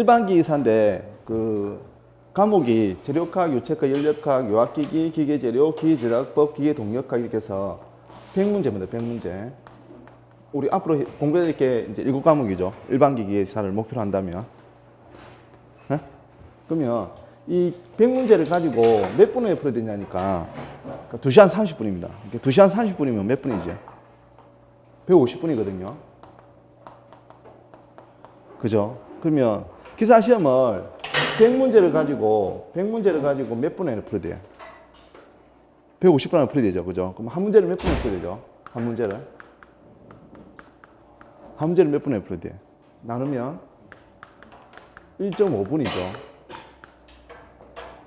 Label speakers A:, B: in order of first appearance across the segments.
A: 일반기기사인데 그 과목이 재료과학, 유체과학, 연력과학, 요약기기, 기계재료, 기계제작법, 기계동력학 이렇게 해서 100문제입니다. 100문제. 우리 앞으로 공부해야 될 게 이제 7과목이죠. 일반기기사를 목표로 한다면. 네? 그러면 이 100문제를 가지고 몇 분에 풀어야 되냐니까 2시간 30분입니다. 2시간 30분이면 몇 분이지? 150분이거든요. 그죠? 그러면 기사 시험을 100문제를 가지고 몇 분에 풀어야 돼요? 150분 안에 풀어야 되죠. 그죠? 그럼 한 문제를 몇 분에 풀어야 되죠? 한 문제를 몇 분에 풀어야 돼요? 나누면 1.5분이죠.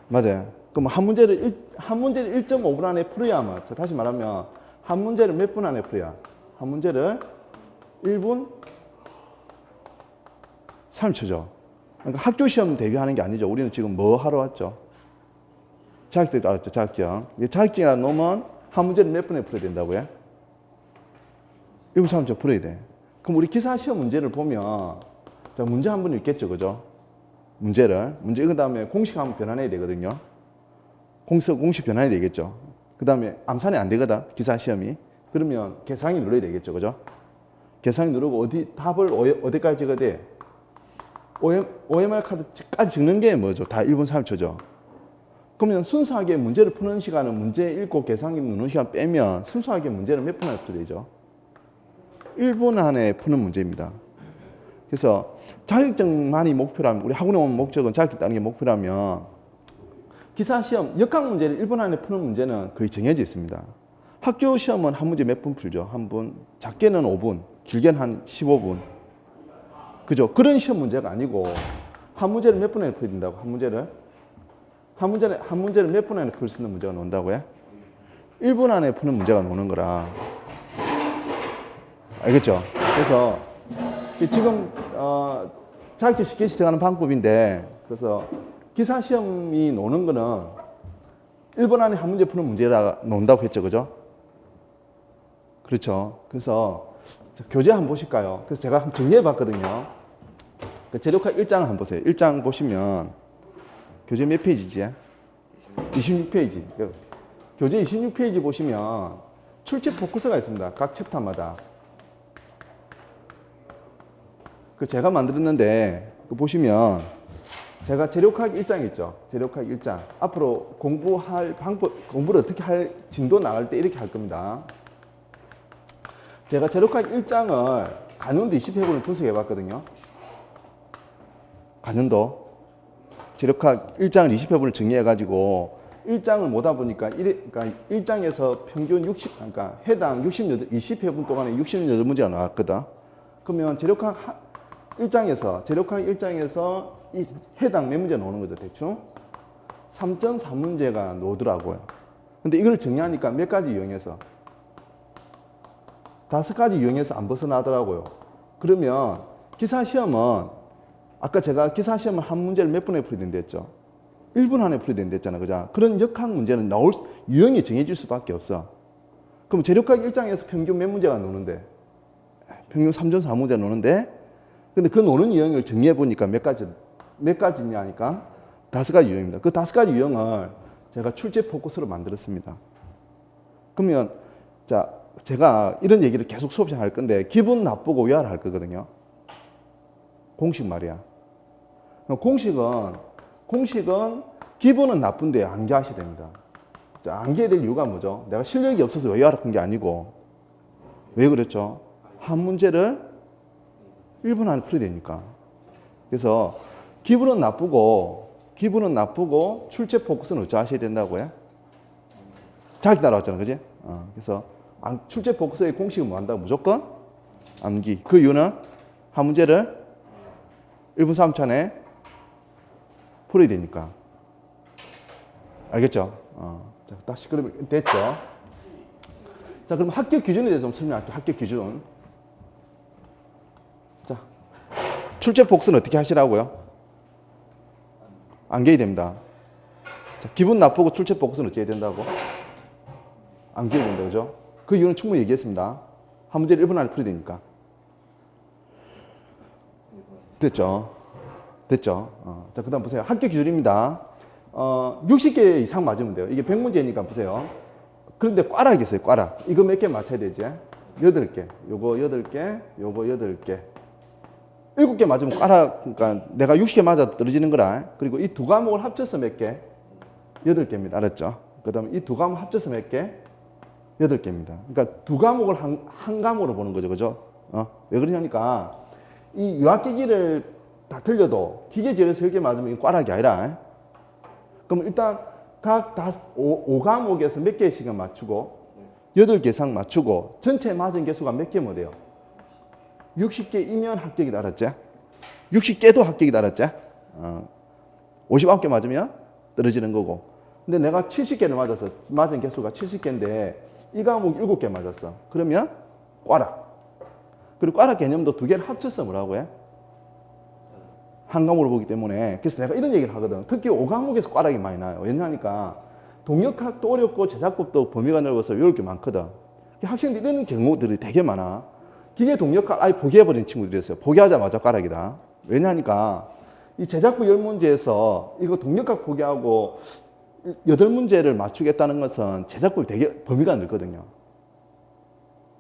A: 맞아요. 그럼 한 문제를 1.5분 안에 풀어야만, 다시 말하면 한 문제를 몇 분 안에 풀어야? 한 문제를 1분 30초죠. 그러니까 학교 시험 대비하는 게 아니죠. 우리는 지금 뭐 하러 왔죠? 자격증 알았죠? 자격증. 자격증이라는 놈은 한 문제를 몇 분에 풀어야 된다고요? 1분 30초 풀어야 돼. 그럼 우리 기사 시험 문제를 보면 자, 문제 한 번 읽겠죠. 그죠? 문제 읽은 다음에 공식 한번 변환해야 되거든요. 공식 변환이 되겠죠. 그 다음에 암산이 안 되거든. 기사 시험이. 그러면 계산기 눌러야 되겠죠. 그죠? 계산기 누르고 답을 어디까지 찍어야 돼? OMR 카드까지 찍는 게 뭐죠? 다 1분 30초죠. 그러면 순수하게 문제를 푸는 시간은 문제 읽고 계산기 누르는 시간 빼면 순수하게 문제를 몇 분 안에 풀어야 되죠? 1분 안에 푸는 문제입니다. 그래서 자격증만이 목표라면, 우리 학원에 온 목적은 자격증 따는 게 목표라면 기사 시험 역학 문제를 1분 안에 푸는 문제는 거의 정해져 있습니다. 학교 시험은 한 문제 몇 분 풀죠? 한 분, 작게는 5분, 길게는 한 15분. 그죠? 그런 시험 문제가 아니고 한 문제를 몇 분 안에 풀어야 된다고? 한 문제를 몇 분 안에 풀 수 있는 문제가 나온다고요? 1분 안에 푸는 문제가 나오는 거라. 알겠죠? 그래서 지금 자격증 쉽게 시작하는 방법인데, 그래서 기사 시험이 노는 거는 1분 안에 한 문제 푸는 문제라 논다고 했죠. 그죠? 그렇죠. 그래서 교재 한번 보실까요? 그래서 제가 한번 정리해 봤거든요. 재료과 1장을 한번 보세요. 1장 보시면 교재 몇 페이지지? 26페이지. 교재 26페이지 보시면 출제 포커스가 있습니다. 각 챕터마다. 제가 만들었는데 보시면 제가 재료과학 1장 있죠. 재료과학 1장. 앞으로 공부할 방법, 공부를 어떻게 할 진도 나갈 때 이렇게 할 겁니다. 제가 재료과학 1장을 간연도 20회분을 분석해 봤거든요. 간연도. 재료과학 1장을 20회분을 정리해 가지고 1장을 못하 보니까 그러니까 1장에서 평균 60, 해당 20회분 동안에 68문제가 나왔거든. 그러면 재료과학 1장에서 이 해당 몇 문제 나오는 거죠, 대충? 3.4문제가 나오더라고요. 근데 이걸 정리하니까 몇 가지 이용해서? 5가지 이용해서 안 벗어나더라고요. 그러면 기사 시험은, 아까 제가 기사 시험은 한 문제를 몇 분에 풀어야 된다 했죠? 1분 안에 풀어야 된다 했잖아, 그죠? 그런 역학 문제는 유형이 정해질 수밖에 없어. 그럼 재료과학 1장에서 평균 몇 문제가 나오는데? 평균 3.4문제 나오는데, 근데 그 노는 유형을 정리해 보니까 몇 가지냐니까 5가지 유형입니다. 그 5가지 유형을 제가 출제 포커스로 만들었습니다. 그러면 자, 제가 이런 얘기를 계속 수업 시간 할 건데 기분 나쁘고 위아래 할 거거든요. 공식 말이야. 공식은 기분은 나쁜데 암기하셔야 됩니다. 자, 암기해야 될 이유가 뭐죠? 내가 실력이 없어서 외워라 한 게 아니고 왜 그랬죠? 한 문제를 1분 안에 풀어야 되니까. 그래서 기분은 나쁘고 출제 포커스는 어찌 하셔야 된다고요? 자기 따라왔잖아, 그지? 그래서 출제 포커스의 공식은 뭐 한다고? 무조건 암기. 그 이유는 한 문제를 1분 3초 안에 풀어야 되니까. 알겠죠? 자, 다시 그러면 됐죠? 자, 그럼 합격 기준에 대해서 좀 설명할게요. 합격 기준. 자, 출제 복수는 어떻게 하시라고요? 암기해야 됩니다. 자, 기분 나쁘고 출제 복수는 어찌 해야 된다고? 암기해야 된다, 그죠? 그 이유는 충분히 얘기했습니다. 한 문제를 1분 안에 풀어야 되니까. 됐죠? 됐죠? 자, 그 다음 보세요. 합격 기준입니다. 60개 이상 맞으면 돼요. 이게 100문제니까 보세요. 그런데 꽈락이 있어요, 꽈락. 이거 몇 개 맞춰야 되지? 8개. 요거 8개, 요거 8개. 7개 맞으면 꽈락, 그러니까 내가 60개 맞아도 떨어지는 거라. 그리고 이 두 과목을 합쳐서 몇 개? 8개입니다. 알았죠? 그 다음에 이 두 과목 합쳐서 몇 개? 8개입니다. 그러니까 두 과목을 한 과목으로 보는 거죠. 그죠? 왜 그러냐니까 이 유학기기를 다 틀려도 기계지에서 10개 맞으면 꽈락이 아니라. 그럼 일단 각 5과목에서 몇 개씩은 맞추고 8개 이상 맞추고 전체 맞은 개수가 몇 개면 돼요? 60개이면 합격이다. 알았지? 60개도 합격이다. 알았지? 59개 맞으면 떨어지는 거고. 근데 내가 70개를 맞아서 맞은 개수가 70개인데 이 과목 7개 맞았어. 그러면 꽈락. 그리고 꽈락 개념도 두 개를 합쳐서 뭐라고 해? 한 과목으로 보기 때문에. 그래서 내가 이런 얘기를 하거든. 특히 5과목에서 꽈락이 많이 나요. 왜냐하니까 동력학도 어렵고 제작법도 범위가 넓어서 외울 게 많거든. 학생들이 이런 경우들이 되게 많아. 기계 동력학 아예 포기해버린 친구들이었어요. 포기하자마자 꽈락이다. 왜냐하니까 이 제작부 10문제에서 이거 동력학 포기하고 8문제를 맞추겠다는 것은 제작법이 되게 범위가 넓거든요.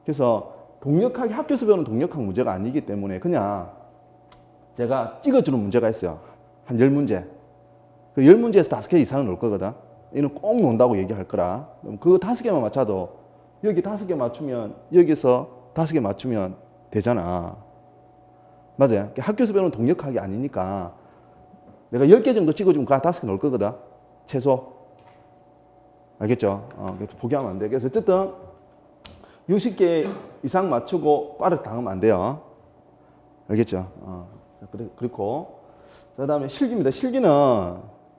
A: 그래서 동력학이 학교에서 배우는 동력학 문제가 아니기 때문에 그냥 제가 찍어주는 문제가 있어요. 한 10문제. 그 10문제에서 5개 이상은 올 거거든. 이는 꼭 논다고 얘기할 거라. 그럼 그 5개만 맞춰도 여기 5개 맞추면 여기서 5개 맞추면 되잖아. 맞아요. 학교에서 배우는 동력학이 아니니까 내가 10개 정도 찍어주면 그 5개 넣을 거거든. 최소. 알겠죠? 그래서 포기하면 안 돼. 그래서 어쨌든 60개 이상 맞추고 꽈락 당하면 안 돼요. 알겠죠? 그렇고. 그 다음에 실기입니다. 실기는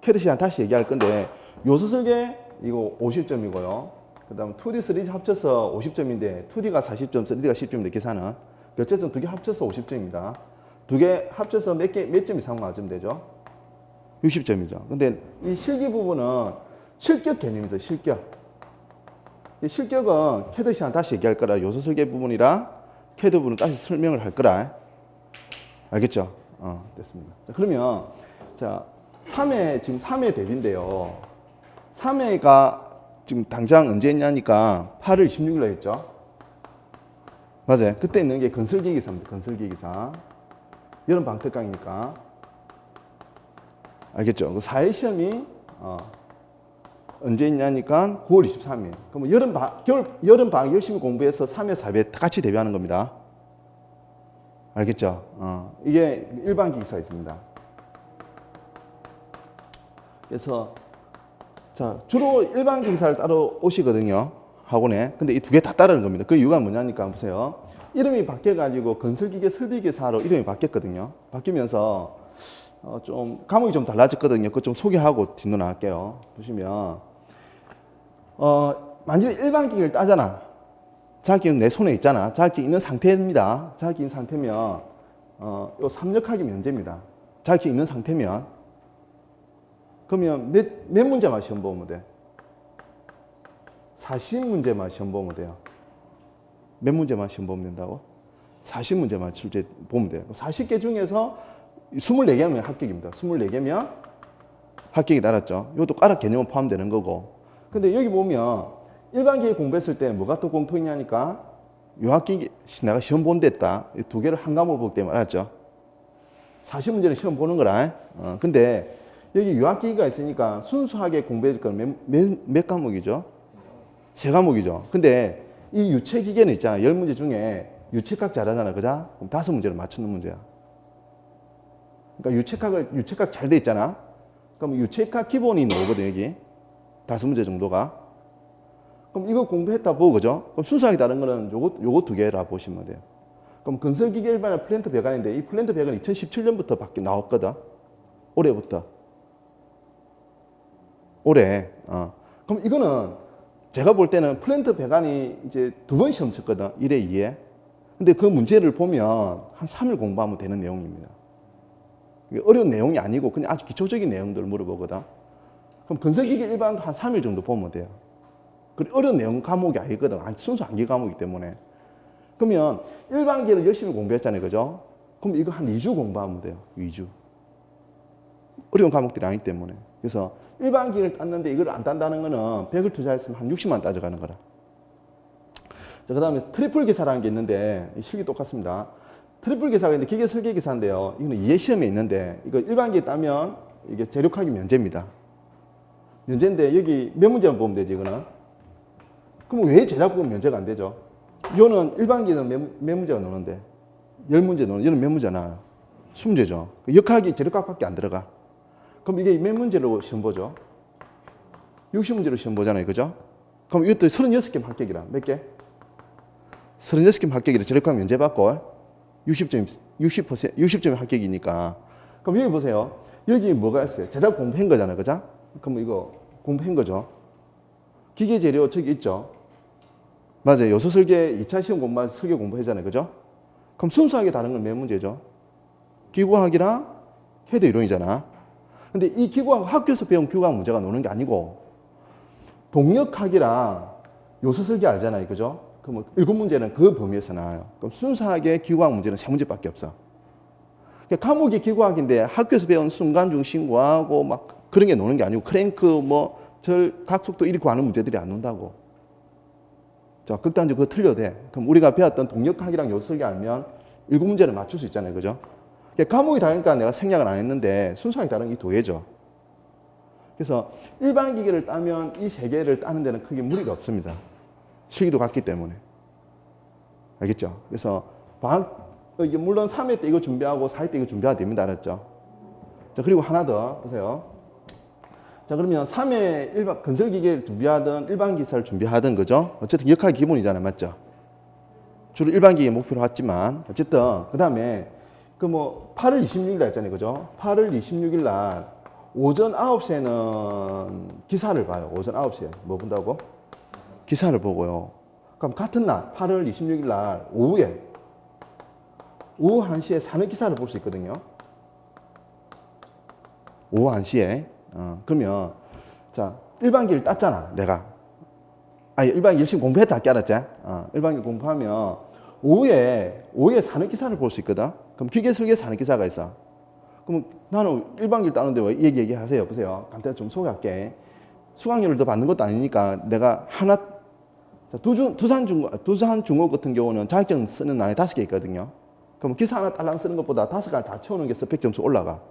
A: 캐드 시간 다시 얘기할 건데 요소 설계 이거 50점이고요. 그 다음 2D, 3D 합쳐서 50점인데 2D가 40점, 3D가 10점인데 계산은 어쨌든 두 개 합쳐서 50점입니다. 두 개 합쳐서 몇 점 이상 맞으면 되죠? 60점이죠. 근데 이 실기 부분은 실격 개념이 있어요. 실격. 이 실격은 캐드 시간 다시 얘기할 거라 요소 설계 부분이랑 캐드 부분은 다시 설명을 할 거라. 알겠죠? 됐습니다. 자, 그러면 자 3회 지금 3회 대비인데요. 3회가 지금 당장 언제 했냐니까 8월 26일 날 했죠. 맞아요. 그때 있는 게 건설기기사입니다. 건설기기사. 여름 방특강이니까. 알겠죠? 그 4회 시험이 언제 있냐니까 9월 23일. 그럼 여름 방학 열심히 공부해서 3회, 4회 같이 대비하는 겁니다. 알겠죠? 이게 일반 기기사가 있습니다. 그래서 자 주로 일반 기기사를 따로 오시거든요. 학원에. 근데 이 두 개 다 따르는 겁니다. 그 이유가 뭐냐니까 보세요. 이름이 바뀌어가지고 건설기계 설비기사로 이름이 바뀌었거든요. 바뀌면서 좀 과목이 좀 달라졌거든요. 그거 좀 소개하고 뒷노 나갈게요. 보시면 만약에 일반 기기를 따잖아. 자격증 내 손에 있잖아. 자격증 있는 상태입니다. 자격증 있는 상태면 요 3역학이 면제입니다. 자격증 있는 상태면 그러면 몇 문제만 시험 보면 돼? 40문제만 시험 보면 돼요. 몇 문제만 시험 보면 된다고? 40문제만 출제 보면 돼요. 40개 중에서 24개면 합격입니다. 24개면 합격이 달았죠. 이것도 꽈락 개념은 포함되는 거고. 근데 여기 보면 일반 기계 공부했을 때 뭐가 또 공통이냐니까 유학기계 내가 시험 본 데 있다. 이 두 개를 한 과목을 보기 때문에 알았죠. 40문제는 시험 보는 거라. 근데 여기 유학기기가 있으니까 순수하게 공부해 줄 건 몇 과목이죠? 3과목이죠. 근데 이 유체기계는 있잖아. 10문제 중에 유체각 잘하잖아. 그죠? 그럼 5문제를 맞추는 문제야. 그러니까 유체각 잘 돼 있잖아. 그럼 유체각 기본이 나오거든, 여기. 5문제 정도가. 그럼 이거 공부했다 보고, 그죠? 그럼 순수하게 다른 거는 요거 두 개라 보시면 돼요. 그럼 건설기계 일반은 플랜트 배관인데 이 플랜트 배관은 2017년부터 밖에 나왔거든. 올해부터. 올해. 그럼 이거는 제가 볼 때는 플랜트 배관이 이제 2번 시험 쳤거든. 1회, 2회. 근데 그 문제를 보면 한 3일 공부하면 되는 내용입니다. 어려운 내용이 아니고 그냥 아주 기초적인 내용들을 물어보거든. 그럼 건설기계 일반도 한 3일 정도 보면 돼요. 그리고 어려운 내용 과목이 아니거든. 순수 암기 과목이기 때문에. 그러면 일반기를 열심히 공부했잖아요. 그죠? 그럼 이거 한 2주 공부하면 돼요. 2주. 어려운 과목들이 아니기 때문에. 그래서 일반기를 땄는데 이걸 안 딴다는 거는 100을 투자했으면 한 60만 따져가는 거라. 자, 그 다음에 트리플 기사라는 게 있는데, 실기 똑같습니다. 트리플 기사가 있는데 기계 설계 기사인데요. 이거는 이해시험에 있는데, 이거 일반기에 따면 이게 재력하기 면제입니다. 면제인데, 여기 몇 문제만 보면 되지, 이거는. 그럼 왜 제작부는 면제가 안 되죠? 이거는 일반기는 몇 문제가 나오는데, 10문제 나오는데, 이거는 몇 문제 나와요? 20문제죠. 역학이 재력학밖에 안 들어가. 그럼 이게 몇 문제로 시험 보죠? 60문제로 시험 보잖아요. 그죠? 그럼 이것도 36개 합격이라. 몇 개? 36개 합격이라 재력학 면제받고 60점이 합격이니까. 그럼 여기 보세요. 여기 뭐가 있어요? 제작 공부한 거잖아요. 그죠? 그럼 이거 공부한 거죠. 기계 재료 저기 있죠? 맞아요. 요소 설계 2차 시험 공부한 설계 공부했잖아요. 그죠? 그럼 순수하게 다른 건 몇 문제죠? 기구학이랑 헤드 이론이잖아. 근데 이 기구학 학교에서 배운 기구학 문제가 노는 게 아니고 동력학이랑 요소 설계 알잖아요. 그죠? 그럼 7문제는 그 범위에서 나와요. 그럼 순수하게 기구학 문제는 3문제밖에 없어. 그러니까 과목이 기구학인데 학교에서 배운 순간중심과하고 막 그런 게 노는 게 아니고 크랭크 뭐 절 각속도 이리 구하는 문제들이 안 논다고. 자, 극단적으로 그거 틀려도 돼. 그럼 우리가 배웠던 동력학이랑 요소 설계 알면 7문제를 맞출 수 있잖아요. 그죠? 그러니까 과목이 다르니까 내가 생략을 안 했는데 순수하게 다른 게 도예죠. 그래서 일반 기계를 따면 이 세 개를 따는 데는 크게 무리가 없습니다. 시기도 같기 때문에. 알겠죠? 그래서 이게 물론 3회 때 이거 준비하고 4회 때 이거 준비해야 됩니다. 알았죠? 자, 그리고 하나 더 보세요. 자, 그러면 3회 일반 건설기계를 준비하든 일반 기사를 준비하든 그죠? 어쨌든 역학이 기본이잖아요. 맞죠? 주로 일반 기계 목표로 왔지만 어쨌든 그 다음에 그 뭐 8월 26일 날 했잖아요. 그죠? 8월 26일 날 오전 9시에는 기사를 봐요. 오전 9시에. 뭐 본다고? 기사를 보고요. 그럼 같은 날 8월 26일 날 오후에 오후 1시에 산업 기사를 볼 수 있거든요. 오후 1시에. 그러면 자, 일반기를 땄잖아. 내가. 아니, 일반기 열심히 공부했다 할게 알았지? 일반기 공부하면 오후에 산업 기사를 볼 수 있거든. 그럼 기계 설계 산업 기사가 있어. 그럼 나는 일반기를 따는데 왜 얘기하세요? 보세요. 간단히 좀 소개할게. 수강료를 더 받는 것도 아니니까 내가 하나 두산중업 같은 경우는 자격증 쓰는 날에 5개 있거든요. 그럼 기사 하나 딸랑 쓰는 것보다 5개를 다 채우는 게 스펙 점수 올라가.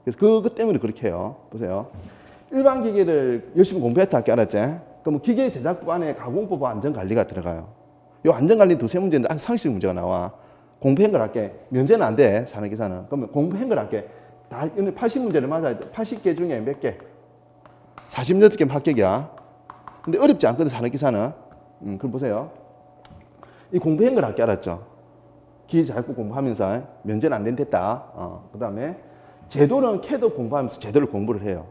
A: 그래서 그것 때문에 그렇게 해요. 보세요. 일반 기계를 열심히 공부했다 할게 알았지? 그럼 기계 제작부 안에 가공법과 안전관리가 들어가요. 이 안전관리 2-3문제인데 상식 문제가 나와. 공부한 걸 할게. 면제는 안 돼. 산업기사는. 그러면 공부한 걸 할게. 다 80문제를 맞아야 돼. 80개 중에 몇 개? 48개 합격이야. 근데 어렵지 않거든, 산업기사는. 그럼 보세요. 이 공부한 걸 할게 알았죠? 기계 자격부 공부하면서 면제는 안 된댔다. 그 다음에 제도는 캐드 공부하면서 제도를 공부를 해요.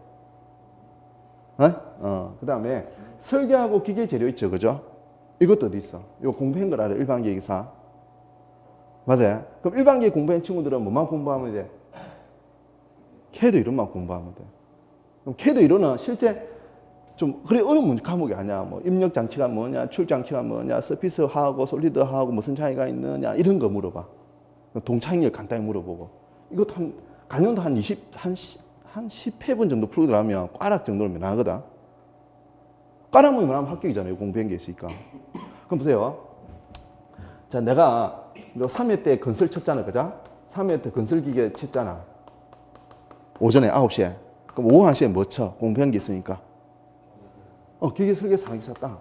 A: 그 다음에 설계하고 기계 재료 있죠, 그죠? 이것도 어디 있어? 이거 공부한 걸 알아, 일반 기계사. 맞아요. 그럼 일반 기계 공부한 친구들은 뭐만 공부하면 돼? 캐드 이론만 공부하면 돼. 그럼 캐드 이론은 실제 좀 그래 어려운 과목이 아니야. 뭐 입력 장치가 뭐냐, 출력 장치가 뭐냐, 서피스하고 솔리드하고 무슨 차이가 있느냐 이런 거 물어봐. 동창인을 간단히 물어보고. 이것도 강연도 한 10회분 정도 풀고 들어가면 꽈락 정도로 면하거든. 꽈락만 면하면 합격이잖아요. 공부한 게 있으니까. 그럼 보세요. 자, 내가 3회 때 건설 쳤잖아. 그죠? 3회 때 건설기계 쳤잖아. 오전에 9시에. 그럼 오후 1시에 뭐 쳐? 공부한 게 있으니까. 기계 설계 상기사 따.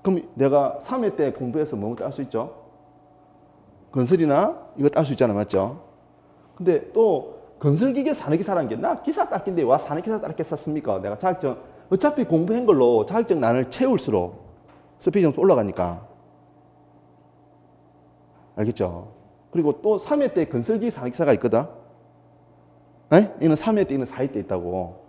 A: 그럼 내가 3회 때 공부해서 뭐 딸 수 있죠? 건설이나 이거 딸 수 있잖아. 맞죠? 근데 또 건설기계 산업기사라는 게 나 기사 땄긴데 와 산업기사 따르게 썼습니까? 내가 자격증 어차피 공부한 걸로 자격증 난을 채울수록 스피드 점수 올라가니까. 알겠죠? 그리고 또 3회 때 건설기계 산업기사가 있거든. 에? 이는 3회 때 이는 4회 때 있다고.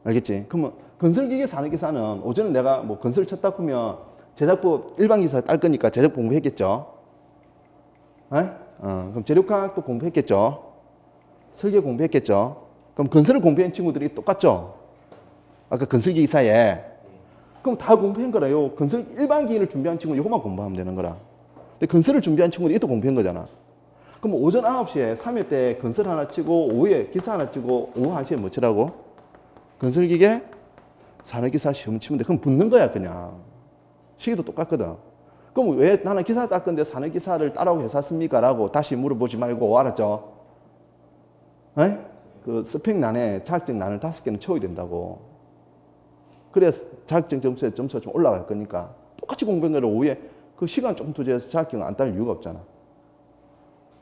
A: 알겠지? 그러면 건설기계 산업기사는 오전에 내가 뭐 건설 쳤다 보면 제작부 일반 기사 딸 거니까 제작 공부했겠죠. 에? 그럼 재료과학도 공부했겠죠. 설계 공부했겠죠. 그럼 건설을 공부한 친구들이 똑같죠. 아까 건설기사에. 그럼 다 공부한 거라요. 일반 기계를 준비한 친구는 이것만 공부하면 되는 거라. 근데 건설을 준비한 친구는 이것도 공부한 거잖아. 그럼 오전 9시에 3회 때 건설 하나 치고 오후에 기사 하나 치고 오후 1시에 뭐 치라고? 건설기계 산업기사 시험 치면 돼. 그럼 붙는 거야 그냥. 시기도 똑같거든. 그럼 왜 나는 기사 딸 건데 산업기사를 따라고 해서 씁니까? 라고 다시 물어보지 말고 알았죠? 에? 그 스펙란에 자격증 난을 5개는 채워야 된다고. 그래야 자격증 점수에 점수가 좀 올라갈 거니까. 똑같이 공부한 거를 오후에 그 시간 조금 투자해서 자격증을 안 딸 이유가 없잖아.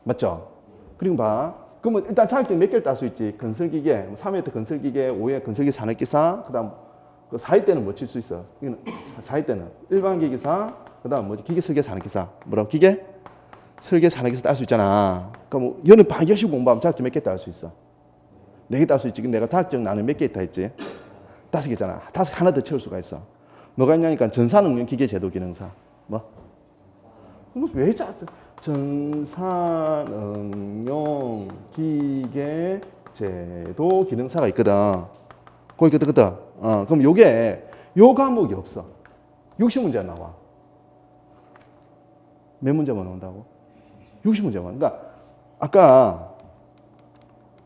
A: 맞죠? 그리고 봐. 그러면 일단 자격증 몇 개를 딸 수 있지? 건설기계, 3회 때 건설기계, 5회 건설기 산업기사, 그 다음 그 4회 때는 뭐 칠 수 있어? 이거는 4회 때는 일반기기사, 그 다음 뭐지? 기계설계 산업기사. 뭐라고? 기계? 설계 산업기사 딸 수 있잖아. 그럼 얘는 반 열심히 공부하면 자격증 몇 개 딸 수 있어? 4개 딸 수 있지. 근데 내가 자격증 나는 몇 개 있다 했지? 5개잖아. 5개 하나 더 채울 수가 있어. 뭐가 있냐니까 전산응용 기계제도 기능사. 뭐? 왜 전산응용 기계제도 기능사가 있거든. 거기 그거든. 그럼 요게 요 과목이 없어. 60문제 나와. 몇 문제만 나온다고? 60문제만. 그러니까 아까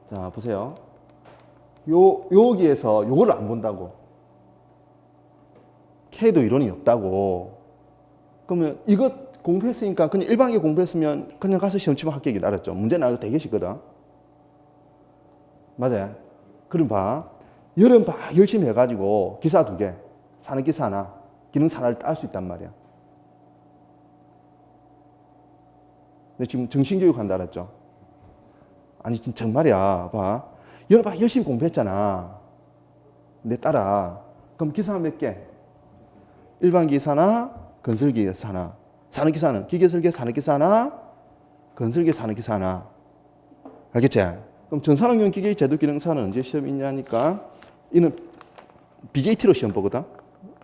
A: 자 보세요. 여기에서 요거를 안 본다고. K도 이론이 없다고. 그러면 이것 공부했으니까 그냥 일반계 공부했으면 그냥 가서 시험 치면 합격이 알았죠. 문제 나올 때 되게 쉽거든. 맞아요. 그럼 봐. 여름 봐 열심히 해가지고 기사 2개, 산업기사 하나, 기능사 하나를 딸 수 있단 말이야. 근데 지금 정신교육 한다 알았죠? 아니 진짜 정말이야. 봐. 여름 봐 열심히 공부했잖아. 내 따라. 그럼 기사 몇 개? 일반기사나 건설기사 하나. 산업기사는 기계설계 산업기사 하나, 건설계 산업기사 하나. 알겠지? 그럼 전산응용 기계 제도 기능사는 언제 시험 있냐니까 이는 BJT로 시험 보거든.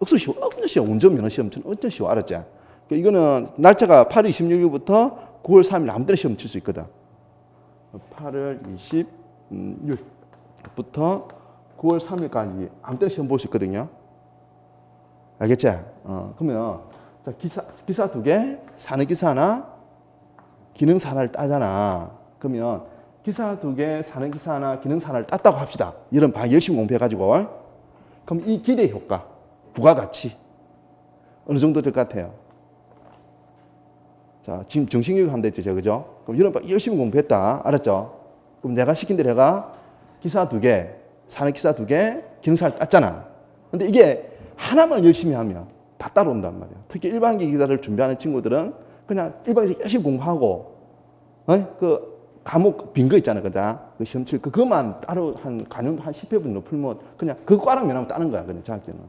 A: 억수 쉬워. 완전 쉬워. 운전면허 시험 완전 쉬워. 알았지? 이거는 날짜가 8월 26일부터 9월 3일 아무 때나 시험 칠 수 있거든. 8월 26일부터 9월 3일까지 아무 때나 시험 볼 수 있거든요. 알겠지? 그러면 자, 기사 2개, 산업기사 하나, 기능사 하나를 따잖아. 그러면 기사 2개, 산업기사 하나, 기능사 하나를 땄다고 합시다. 이런 반 열심히 공부해가지고. 그럼 이 기대 효과, 부가가치 어느 정도 될 것 같아요? 자, 지금 정신교육 한다 했죠, 그죠? 그럼 이런 반 열심히 공부했다. 알았죠? 그럼 내가 시킨 대로 내가 기사 2개, 산업기사 2개, 기능사를 땄잖아. 근데 이게 하나만 열심히 하면 다 따라온단 말이야. 특히 일반기 기사를 준비하는 친구들은 그냥 일반기사 열심히 공부하고, 그 과목 빈 거 있잖아, 그다. 그 시험 칠 그것만 따로 한 관용 한 10회 분도 풀면 그냥 그 과랑 면하면 따는 거야, 그냥 자격증은.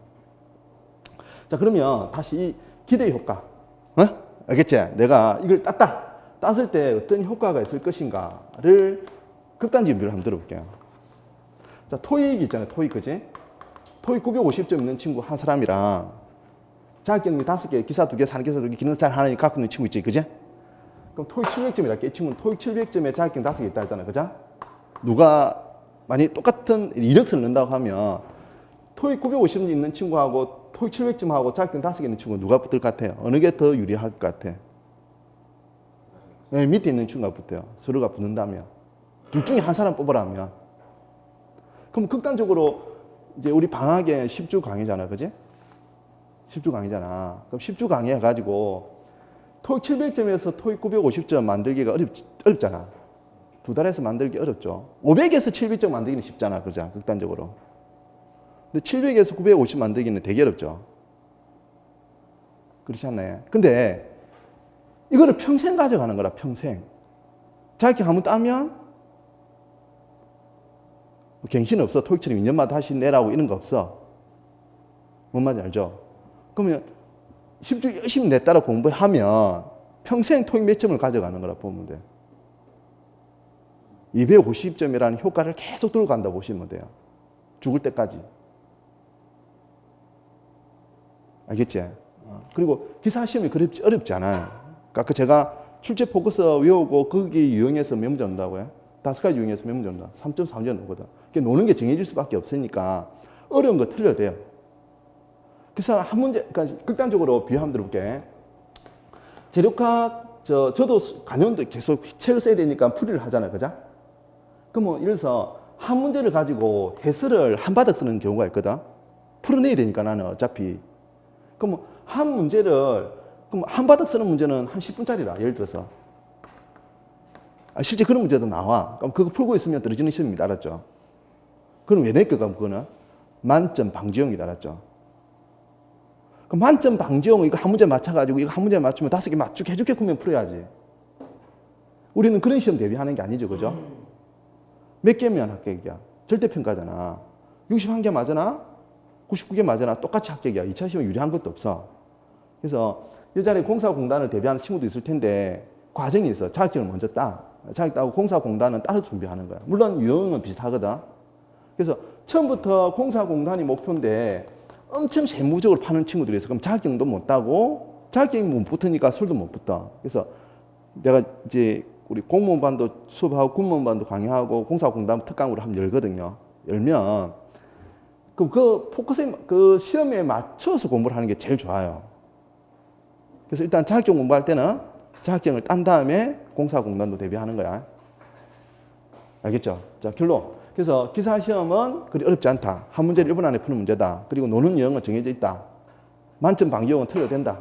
A: 자, 그러면 다시 이 기대 효과, 알겠지? 내가 이걸 땄다. 땄을 때 어떤 효과가 있을 것인가를 극단적인 비율을 한번 들어볼게요. 자, 토익 있잖아요, 토익, 그지? 토익 950점 있는 친구 한 사람이랑 자격증이 5개, 기사 2개, 산업기사 2개, 기능사 하나 갖고 있는 친구 있지, 그지? 그럼 토익 700점이랄게. 이 친구는 토익 700점에 자격증 5개 있다 했잖아요, 그죠? 누가 만약에 똑같은 이력서를 넣는다고 하면 토익 950점 있는 친구하고 토익 700점하고 자격증 5개 있는 친구 누가 붙을 것 같아요? 어느 게 더 유리할 것 같아? 네, 밑에 있는 친구가 붙어요. 서로가 붙는다면. 둘 중에 한 사람 뽑으라면. 그럼 극단적으로 이제 우리 방학에 10주 강의잖아, 그지? 10주 강의잖아. 그럼 10주 강의 해가지고 토익 700점에서 토익 950점 만들기가 어렵잖아. 2달에서 만들기 어렵죠. 500에서 700점 만들기는 쉽잖아, 그죠? 극단적으로. 근데 700에서 950 만들기는 되게 어렵죠. 그렇지 않나요? 근데 이거를 평생 가져가는 거라, 평생. 자격증 한번 따면 갱신 없어. 토익처럼 2년마다 다시 내라고 이런 거 없어. 뭔 말인지 알죠? 그러면 10주 열심히 내 따라 공부하면 평생 토익 몇 점을 가져가는 거라 보면 돼. 250점이라는 효과를 계속 들고 간다 보시면 돼요. 죽을 때까지. 알겠지? 그리고 기사 시험이 어렵지 않아요. 아까 제가 출제 포커서 외우고 거기 유형에서 몇 문제 온다고요? 5가지 유형에서 몇 문제 온다? 3.3점 오거든. 노는 게 정해질 수밖에 없으니까 어려운 거 틀려야 돼요. 그래서 한 문제, 그러니까 극단적으로 비유 한번 들어볼게. 재료학 저도 간연도 계속 책을 써야 되니까 풀이를 하잖아요. 그죠? 그러면 예를 들어서 한 문제를 가지고 해설을 한 바닥 쓰는 경우가 있거든. 풀어내야 되니까 나는 어차피. 그럼 한 문제를, 그럼 한 바닥 쓰는 문제는 한 10분짜리라, 예를 들어서. 실제 그런 문제도 나와. 그럼 그거 풀고 있으면 떨어지는 시험입니다. 알았죠? 그럼 왜 낼까? 그거는 만점 방지형이다. 알았죠? 그럼 만점 방지형은 이거 한 문제 맞춰가지고 이거 한 문제 맞추면 5개 맞추게 해주게끔 풀어야지. 우리는 그런 시험 대비하는 게 아니죠. 그죠? 몇 개면 합격이야? 절대평가잖아. 61개 맞으나? 99개 맞으나? 똑같이 합격이야. 2차 시험에 유리한 것도 없어. 그래서 예전에 공사공단을 대비하는 친구도 있을 텐데 과정이 있어. 자격증을 먼저 따. 자격 따고 공사공단은 따로 준비하는 거야. 물론 유형은 비슷하거든. 그래서 처음부터 공사공단이 목표인데 엄청 세무적으로 파는 친구들이 있어. 그럼 자격증도 못 따고 자격증이 못 붙으니까 술도 못 붙어. 그래서 내가 이제 우리 공무원반도 수업하고 군무원반도 강의하고 공사공단 특강으로 한번 열거든요. 열면 그럼 그 포커스 그 시험에 맞춰서 공부를 하는 게 제일 좋아요. 그래서 일단 자격증 공부할 때는 자격증을 딴 다음에 공사공단도 대비하는 거야. 알겠죠? 자, 결론. 그래서 기사 시험은 그리 어렵지 않다. 한 문제를 1분 안에 푸는 문제다. 그리고 노는 유형은 정해져 있다. 만점 방지형은 틀려도 된다.